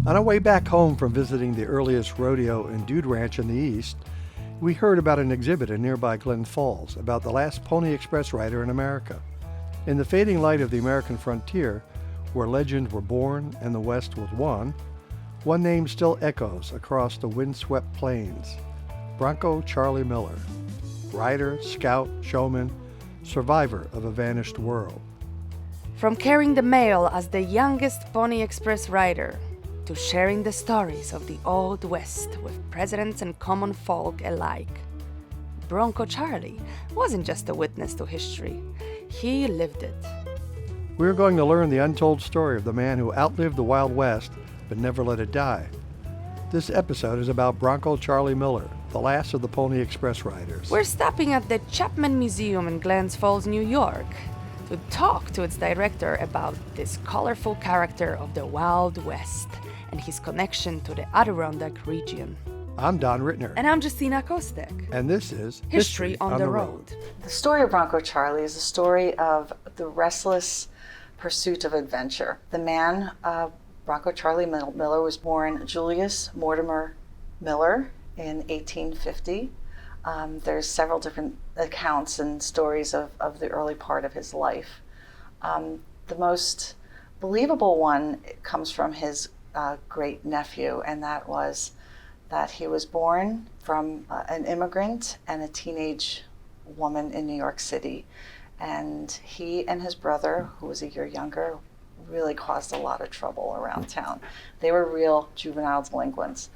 On our way back home from visiting the earliest rodeo and dude ranch in the east, we heard about an exhibit in nearby Glens Falls about the last Pony Express rider in America. In the fading light of the American frontier, where legends were born and the West was won, one name still echoes across the windswept plains: Bronco Charlie Miller. Rider, scout, showman, survivor of a vanished world. From carrying the mail as the youngest Pony Express rider, to sharing the stories of the Old West with presidents and common folk alike, Bronco Charlie wasn't just a witness to history, he lived it. We're going to learn the untold story of the man who outlived the Wild West but never let it die. This episode is about Bronco Charlie Miller, the last of the Pony Express riders. We're stopping at the Chapman Museum in Glens Falls, New York, to talk to its director about this colorful character of the Wild West and his connection to the Adirondack region. I'm Don Rittner. And I'm Justina Kostek. And this is History on the Road. The story of Bronco Charlie is the story of the restless pursuit of adventure. The man, Bronco Charlie Miller, was born Julius Mortimer Miller in 1850. There's several different accounts and stories of the early part of his life. The most believable one comes from his great nephew, and that was that he was born from an immigrant and a teenage woman in New York City. And he and his brother, who was a year younger, really caused a lot of trouble around town. They were real juvenile delinquents.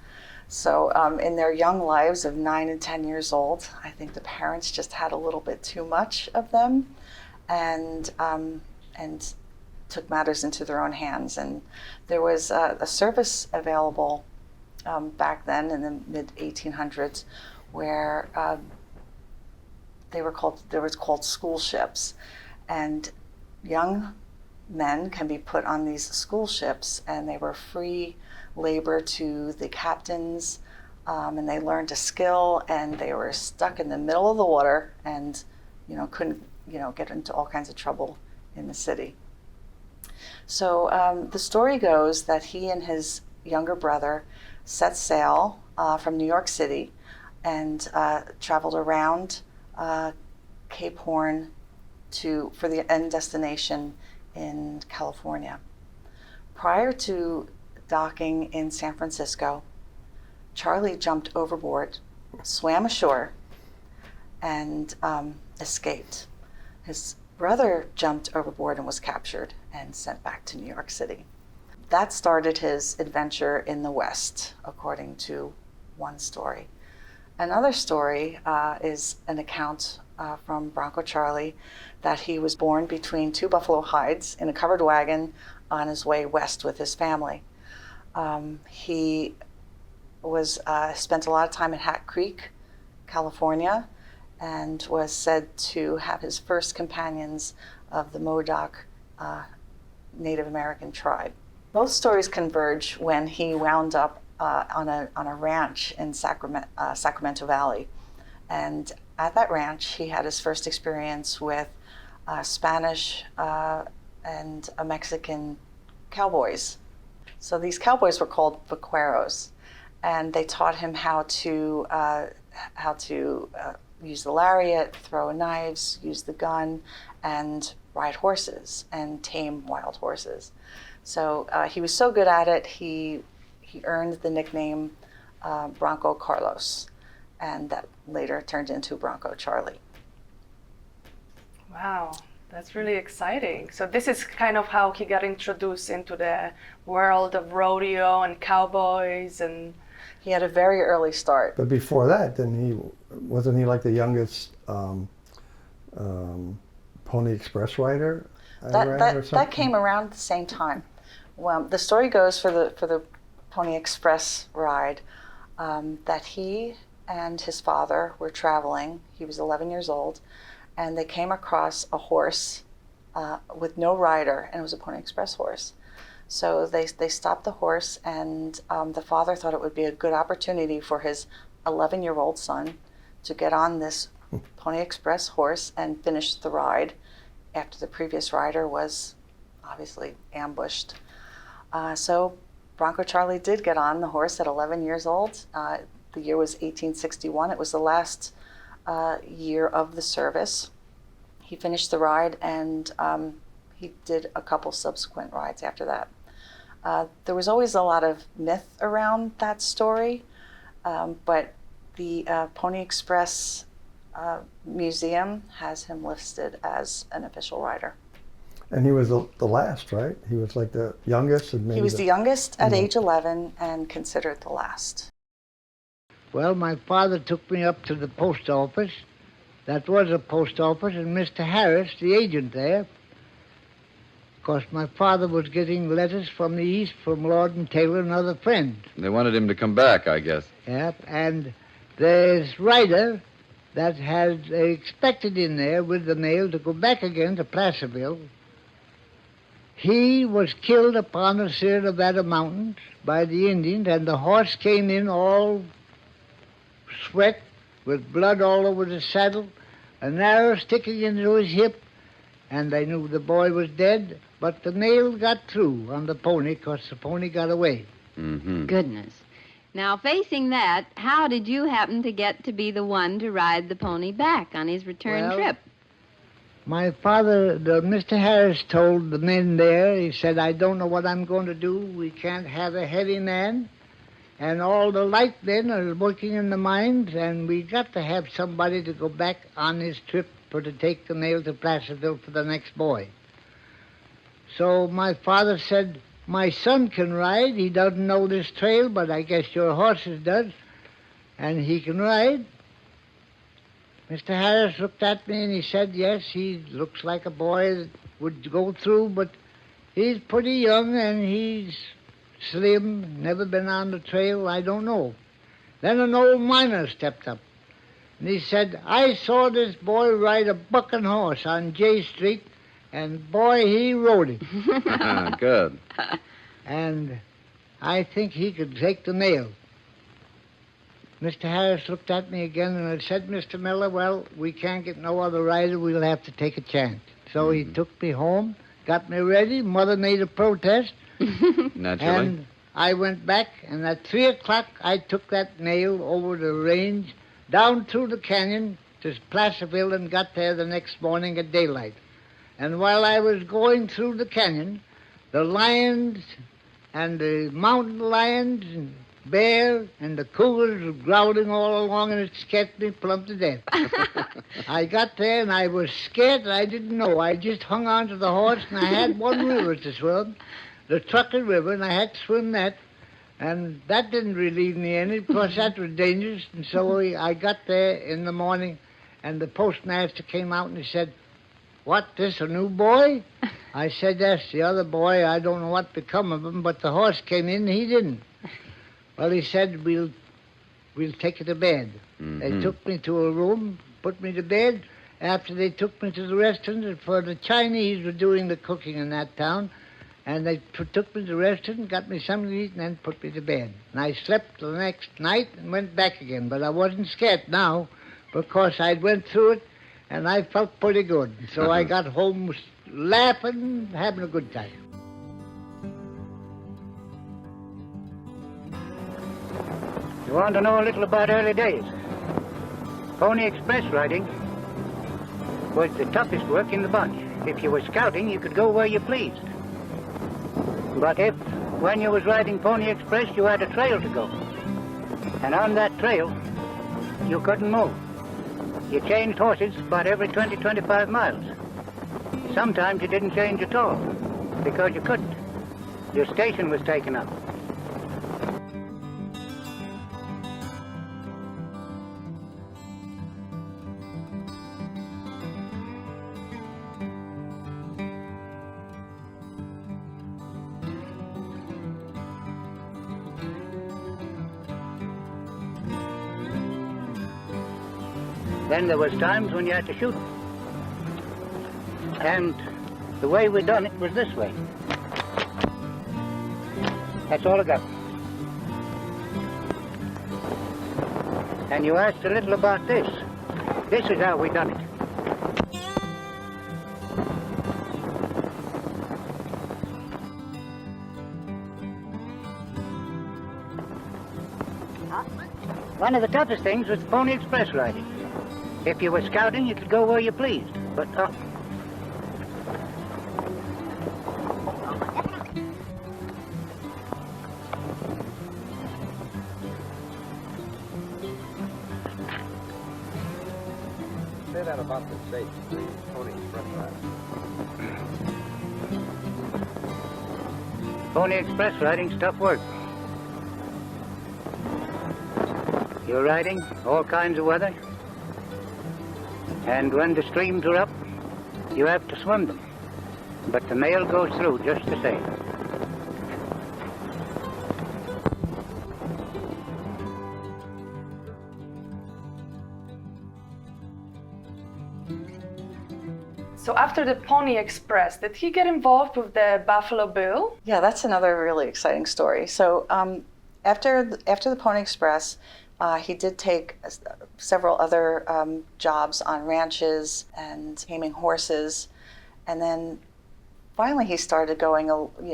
So in their young lives of 9 and 10 years old, I think the parents just had a little bit too much of them and took matters into their own hands. And there was a service available back then in the mid-1800s where there was called school ships. And young men can be put on these school ships, and they were free labor to the captains, and they learned a skill, and they were stuck in the middle of the water and couldn't get into all kinds of trouble in the city. So the story goes that he and his younger brother set sail from New York City and traveled around Cape Horn for the end destination in California. Prior to docking in San Francisco, Charlie jumped overboard, swam ashore, and escaped. His brother jumped overboard and was captured and sent back to New York City. That started his adventure in the West, according to one story. Another story is an account from Bronco Charlie that he was born between two buffalo hides in a covered wagon on his way west with his family. He was spent a lot of time in Hat Creek, California, and was said to have his first companions of the Modoc Native American tribe. Both stories converge when he wound up on a ranch in Sacramento Valley. And at that ranch, he had his first experience with Spanish and Mexican cowboys. So these cowboys were called vaqueros, and they taught him how to use the lariat, throw knives, use the gun, and ride horses and tame wild horses. So he was so good at it, he earned the nickname Bronco Carlos, and that later turned into Bronco Charlie. Wow, that's really exciting. So this is kind of how he got introduced into the world of rodeo and cowboys, and he had a very early start. But before that, wasn't he like the youngest Pony Express rider? That came around the same time. Well, the story goes for the Pony Express ride that he and his father were traveling. He was 11 years old, and they came across a horse with no rider, and it was a Pony Express horse. So they stopped the horse, and the father thought it would be a good opportunity for his 11-year-old son to get on this Pony Express horse and finish the ride after the previous rider was obviously ambushed. So Bronco Charlie did get on the horse at 11 years old. The year was 1861. It was the last year of the service. He finished the ride, and he did a couple subsequent rides after that. There was always a lot of myth around that story, but the Pony Express Museum has him listed as an official rider. And he was the last, right? He was like the youngest? And maybe He was the youngest at age 11 and considered the last. Well, my father took me up to the post office. That was a post office, and Mr. Harris, the agent there, of course, my father was getting letters from the East from Lord and Taylor and other friends. They wanted him to come back, I guess. Yep, and this rider that had expected in there with the mail to go back again to Placerville, he was killed upon the Sierra Nevada mountains by the Indians, and the horse came in all sweat, with blood all over the saddle, an arrow sticking into his hip, and they knew the boy was dead, but the mail got through on the pony because the pony got away. Mm-hmm. Goodness. Now, facing that, how did you happen to get to be the one to ride the pony back on his return trip? My father, Mr. Harris, told the men there, he said, I don't know what I'm going to do. We can't have a heavy man. And all the light men are working in the mines, and we got to have somebody to go back on his trip to take the mail to Placerville for the next boy. So my father said, my son can ride. He doesn't know this trail, but I guess your horses does. And he can ride. Mr. Harris looked at me and he said, yes, he looks like a boy that would go through, but he's pretty young and he's slim, never been on the trail, I don't know. Then an old miner stepped up, and he said, I saw this boy ride a bucking horse on J Street, and boy, he rode it. Good. And I think he could take the mail. Mr. Harris looked at me again, and I said, Mr. Miller, well, we can't get no other rider, we'll have to take a chance. So he took me home, got me ready, Mother made a protest, Naturally. and I went back, and at 3 o'clock, I took that mail over the range, down through the canyon to Placerville, and got there the next morning at daylight. And while I was going through the canyon, the lions and the mountain lions and bear and the cougars were growling all along, and it scared me plumb to death. I got there, and I was scared, and I didn't know. I just hung on to the horse, and I had one river to swim, the Truckee River, and I had to swim that. And that didn't relieve me any, because that was dangerous. And so I got there in the morning, and the postmaster came out, and he said, what, this a new boy? I said, yes, the other boy, I don't know what become of him, but the horse came in, and he didn't. Well, he said, we'll take you to bed. Mm-hmm. They took me to a room, put me to bed. After they took me to the restaurant, for the Chinese were doing the cooking in that town, and they took me to the restaurant, got me something to eat, and then put me to bed. And I slept the next night and went back again. But I wasn't scared now, because I'd went through it, and I felt pretty good. So I got home laughing, having a good time. You want to know a little about early days? Pony Express riding was the toughest work in the bunch. If you were scouting, you could go where you pleased. But when you was riding Pony Express, you had a trail to go. And on that trail, you couldn't move. You changed horses about every 20, 25 miles. Sometimes you didn't change at all, because you couldn't. Your station was taken up. Then there was times when you had to shoot. And the way we done it was this way. That's all I got. And you asked a little about this. This is how we done it. One of the toughest things was Pony Express riding. If you were scouting, you could go where you pleased. But, Say that about the States, the Pony Express riding. Pony Express riding's tough work. You're riding all kinds of weather. And when the streams are up, you have to swim them. But the mail goes through just the same. So after the Pony Express, did he get involved with the Buffalo Bill? Yeah, that's another really exciting story. So after the Pony Express, he did take several other jobs on ranches and taming horses, and then finally he started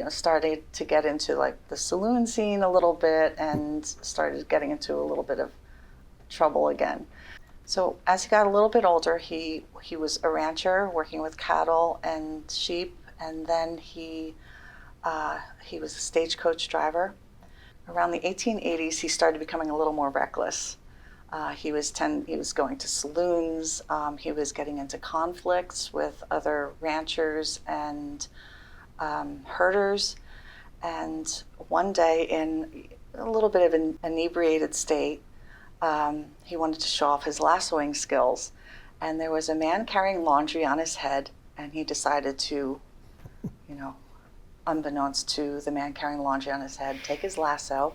started to get into like the saloon scene a little bit, and started getting into a little bit of trouble again. So as he got a little bit older, he was a rancher working with cattle and sheep, and then he was a stagecoach driver. Around the 1880s, he started becoming a little more reckless. He was going to saloons. He was getting into conflicts with other ranchers and herders. And one day, in a little bit of an inebriated state, he wanted to show off his lassoing skills. And there was a man carrying laundry on his head, and he decided to, unbeknownst to the man carrying laundry on his head, take his lasso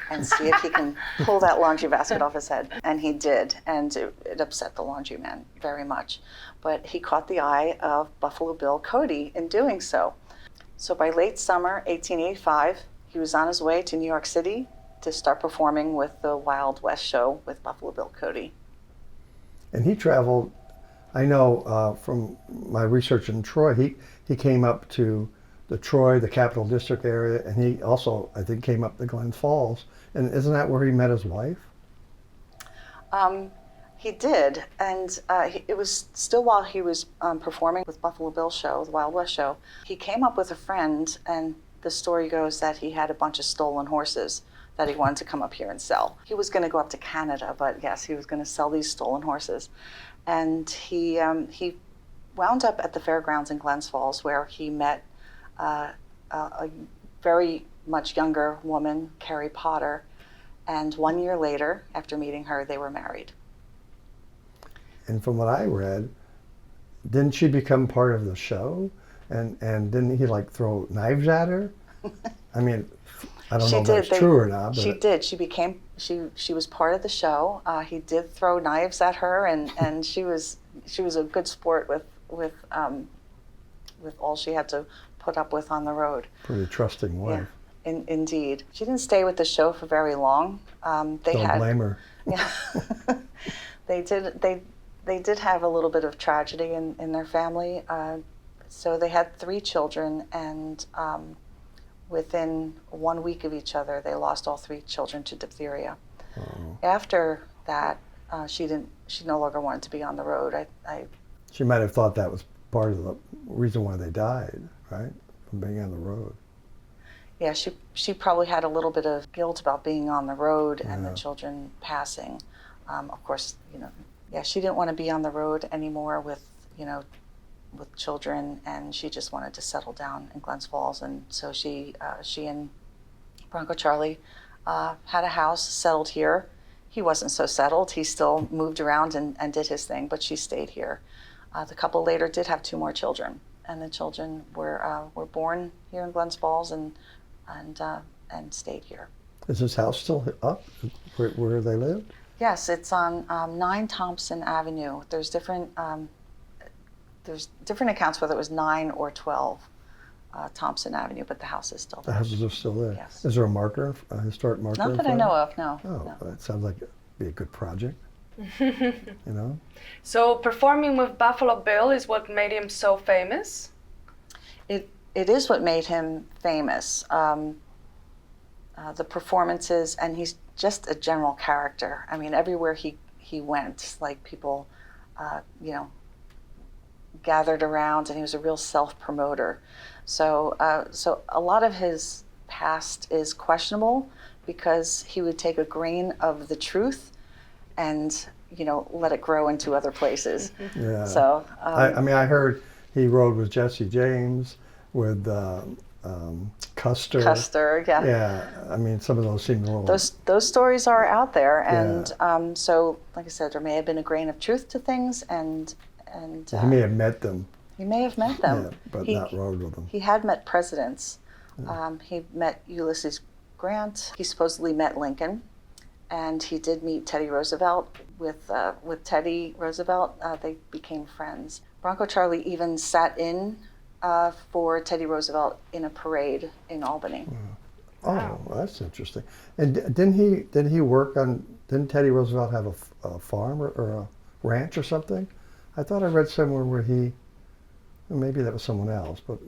and see if he can pull that laundry basket off his head. And he did, and it upset the laundryman very much. But he caught the eye of Buffalo Bill Cody in doing so. So by late summer 1885, he was on his way to New York City to start performing with the Wild West show with Buffalo Bill Cody. And he traveled, I know from my research in Troy, he came up to the Troy, the Capital District area, and he also, I think, came up to Glens Falls. And isn't that where he met his wife? He did, and it was still while he was performing with Buffalo Bill show, the Wild West show. He came up with a friend, and the story goes that he had a bunch of stolen horses that he wanted to come up here and sell. He was going to go up to Canada, but yes, he was going to sell these stolen horses. And he wound up at the fairgrounds in Glens Falls, where he met a very much younger woman, Carrie Potter, and 1 year later, after meeting her, they were married. And from what I read, didn't she become part of the show? And didn't he like throw knives at her? I mean, I don't know if that's true or not. But she did. She was part of the show. He did throw knives at her, and she was a good sport with all she had to put up with on the road. Pretty trusting wife. Yeah, indeed. She didn't stay with the show for very long. Don't blame her. Yeah, they did have a little bit of tragedy in their family. So they had 3 children, and within 1 week of each other, they lost all 3 children to diphtheria. Oh. After that, she no longer wanted to be on the road. She might have thought that was part of the reason why they died, right? From being on the road. Yeah, she probably had a little bit of guilt about being on the road and the children passing. Of course, she didn't want to be on the road anymore with children, and she just wanted to settle down in Glens Falls. And so she and Bronco Charlie had a house, settled here. He wasn't so settled. He still moved around and did his thing, but she stayed here. The couple later did have 2 more children, and the children were born here in Glens Falls and stayed here. Is this house still up where they lived? Yes, it's on 9 Thompson Avenue. There's different accounts whether it was 9 or 12 Thompson Avenue, but the house is still there. The houses are still there? Yes. Is there a historic marker? Not that I know of, no. Oh, no. Well, that sounds like it'd be a good project. So performing with Buffalo Bill is what made him so famous? It is what made him famous. the performances, and he's just a general character. I mean, everywhere he went, like people, gathered around, and he was a real self-promoter. So a lot of his past is questionable because he would take a grain of the truth and let it grow into other places. Yeah. So I heard he rode with Jesse James, with Custer. Custer, yeah. Yeah, I mean, some of those seem a little... Those stories are out there, and so, like I said, there may have been a grain of truth to things, and he may have met them. He may have met them, yeah, but not rode with them. He had met presidents. He met Ulysses Grant. He supposedly met Lincoln, and he did meet Teddy Roosevelt. With Teddy Roosevelt, they became friends. Bronco Charlie even sat in for Teddy Roosevelt in a parade in Albany. Oh, wow. Well, that's interesting. And didn't he work on? Didn't Teddy Roosevelt have a farm or a ranch or something? I thought I read somewhere where maybe that was someone else, but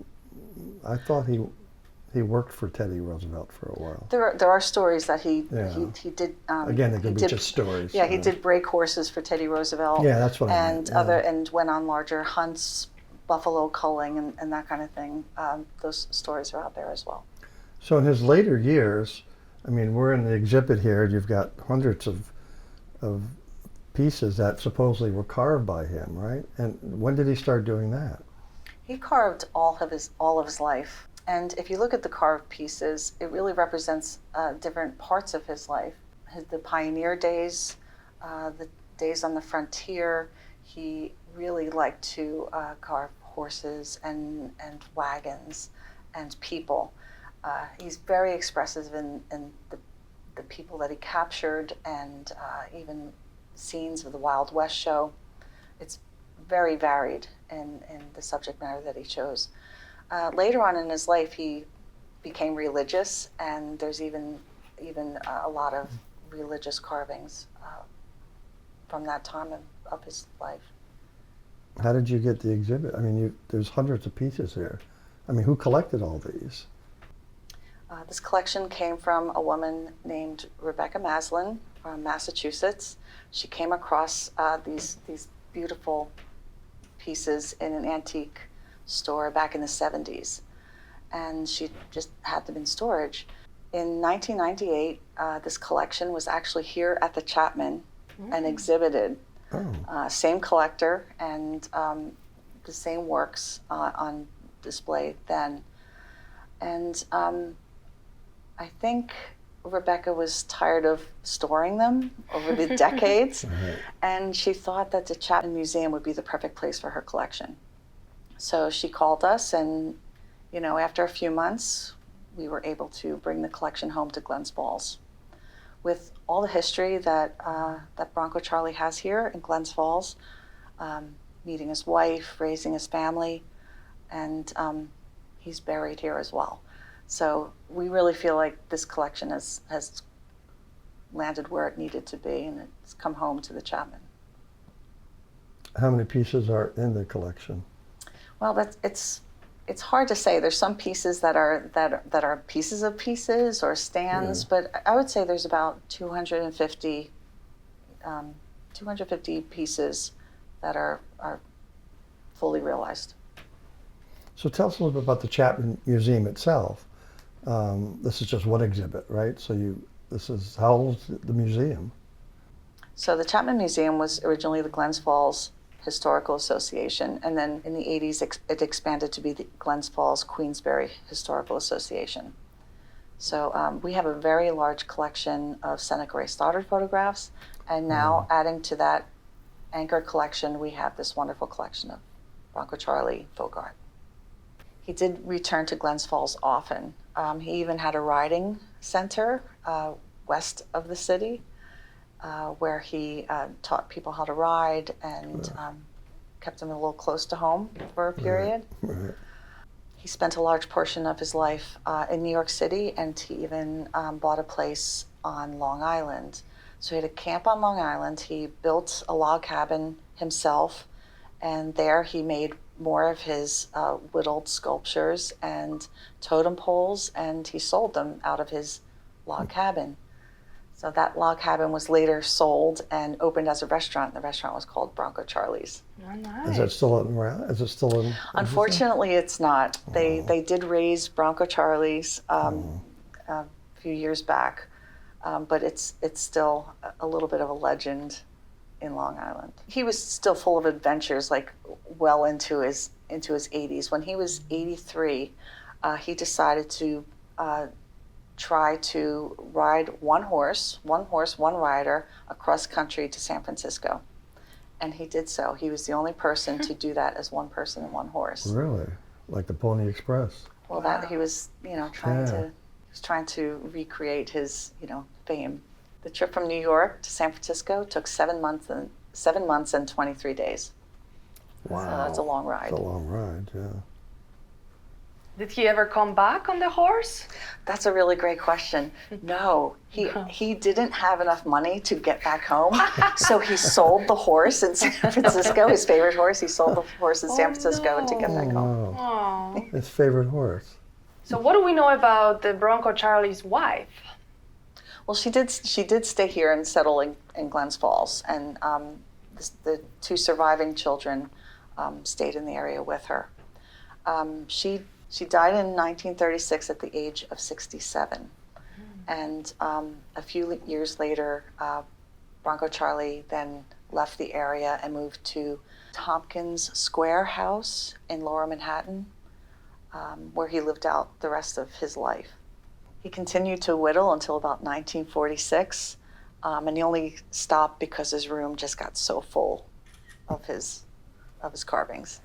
I thought he worked for Teddy Roosevelt for a while. There are stories that he did. Again, they could be just stories. Yeah, he did break horses for Teddy Roosevelt. Yeah, that's what I meant. And went on larger hunts, buffalo culling, and that kind of thing. Those stories are out there as well. So in his later years, I mean, we're in the exhibit here. You've got hundreds of pieces that supposedly were carved by him, right? And when did he start doing that? He carved all of his life. And if you look at the carved pieces, it really represents different parts of his life. The pioneer days, the days on the frontier. He really liked to carve horses and wagons and people. He's very expressive in the people that he captured, and even scenes of the Wild West show. It's very varied in the subject matter that he chose. Later on in his life, he became religious, and there's even a lot of religious carvings from that time of his life. How did you get the exhibit? I mean, there's hundreds of pieces here. I mean, who collected all these? This collection came from a woman named Rebecca Maslin from Massachusetts. She came across these beautiful pieces in an antique store back in the 70s, and she just had them in storage. In 1998, this collection was actually here at the Chapman and exhibited. Same collector and the same works on display then. And I think Rebecca was tired of storing them over the decades, and she thought that the Chapman Museum would be the perfect place for her collection. So she called us, and after a few months, we were able to bring the collection home to Glens Falls. With all the history that Bronco Charlie has here in Glens Falls, meeting his wife, raising his family, and he's buried here as well. So we really feel like this collection has landed where it needed to be, and it's come home to the Chapman. How many pieces are in the collection? Well, it's hard to say. There's some pieces that are pieces of pieces or stands, but I would say there's about 250 pieces that are fully realized. So tell us a little bit about the Chapman Museum itself. This is just one exhibit, right? So how old is the museum? So the Chapman Museum was originally the Glens Falls Historical Association, and then in the 80s it expanded to be the Glens Falls Queensberry Historical Association. So we have a very large collection of Seneca Ray Stoddard photographs, and now adding to that anchor collection, we have this wonderful collection of Bronco Charlie folk art. He did return to Glens Falls often. He even had a riding center west of the city where he taught people how to ride and kept them a little close to home for a period. Right. He spent a large portion of his life in New York City, and he even bought a place on Long Island. So he had a camp on Long Island. He built a log cabin himself, and there he made more of his whittled sculptures and totem poles, and he sold them out of his log cabin. So that log cabin was later sold and opened as a restaurant. The restaurant was called Bronco Charlie's. Oh, nice. Is it still around? Is it still in? Unfortunately, it's not. They did raise Bronco Charlie's a few years back, but it's still a little bit of a legend in Long Island. He was still full of adventures, like well into his 80s. When he was 83, he decided to try to ride one horse, one rider, across country to San Francisco. And he did so. He was the only person to do that as one person and one horse. Really? Like the Pony Express? Well, that he was, trying to recreate his, fame. The trip from New York to San Francisco took 7 months and 23 days. Wow. So that's a long ride. It's a long ride, yeah. Did he ever come back on the horse? That's a really great question. No, he didn't have enough money to get back home, so he sold the horse in San Francisco, his favorite horse. He sold the horse in San Francisco to get back home. Oh. His favorite horse. So what do we know about the Bronco Charlie's wife? Well, she did stay here and settle in Glens Falls, and the two surviving children stayed in the area with her. She died in 1936 at the age of 67. And a few years later, Bronco Charlie then left the area and moved to Tompkins Square House in Lower Manhattan, where he lived out the rest of his life. He continued to whittle until about 1946, and he only stopped because his room just got so full of his carvings.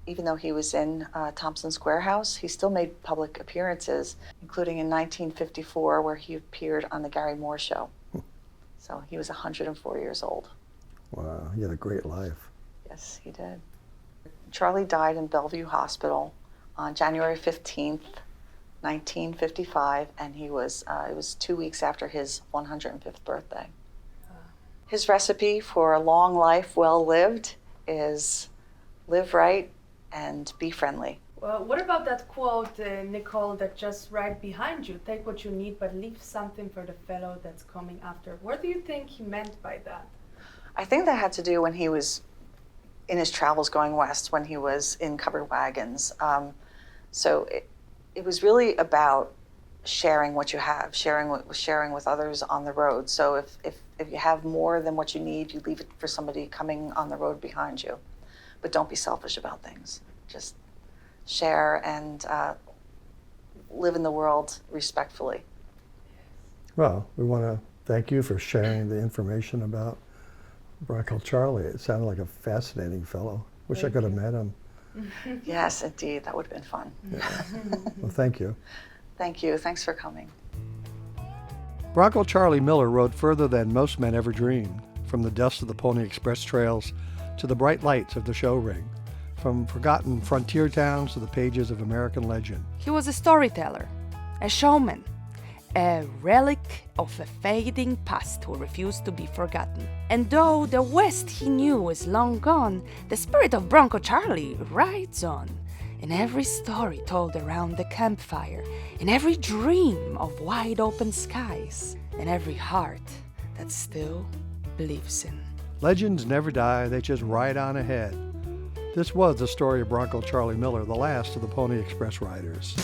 Even though he was in Tompkins Square House, he still made public appearances, including in 1954, where he appeared on the Gary Moore Show. So he was 104 years old. Wow, he had a great life. Yes, he did. Charlie died in Bellevue Hospital on January 15th, 1955, and it was 2 weeks after his 105th birthday. His recipe for a long life well lived is live right and be friendly. Well, what about that quote, Nicoile, that just right behind you? Take what you need, but leave something for the fellow that's coming after. What do you think he meant by that? I think that had to do when he was in his travels going west, when he was in covered wagons. So it was really about sharing what you have, sharing with others on the road. So if you have more than what you need, you leave it for somebody coming on the road behind you. But don't be selfish about things. Just share and live in the world respectfully. Well, we want to thank you for sharing the information about Bronco Charlie. It sounded like a fascinating fellow. Wish I could have met him. Yes, indeed. That would have been fun. Yeah. Well, thank you. Thank you. Thanks for coming. Bronco Charlie Miller rode further than most men ever dreamed, from the dust of the Pony Express trails to the bright lights of the show ring, from forgotten frontier towns to the pages of American legend. He was a storyteller, a showman, a relic of a fading past who refused to be forgotten. And though the West he knew is long gone, the spirit of Bronco Charlie rides on, in every story told around the campfire, in every dream of wide open skies, in every heart that still believes in. Legends never die, they just ride on ahead. This was the story of Bronco Charlie Miller, the last of the Pony Express riders.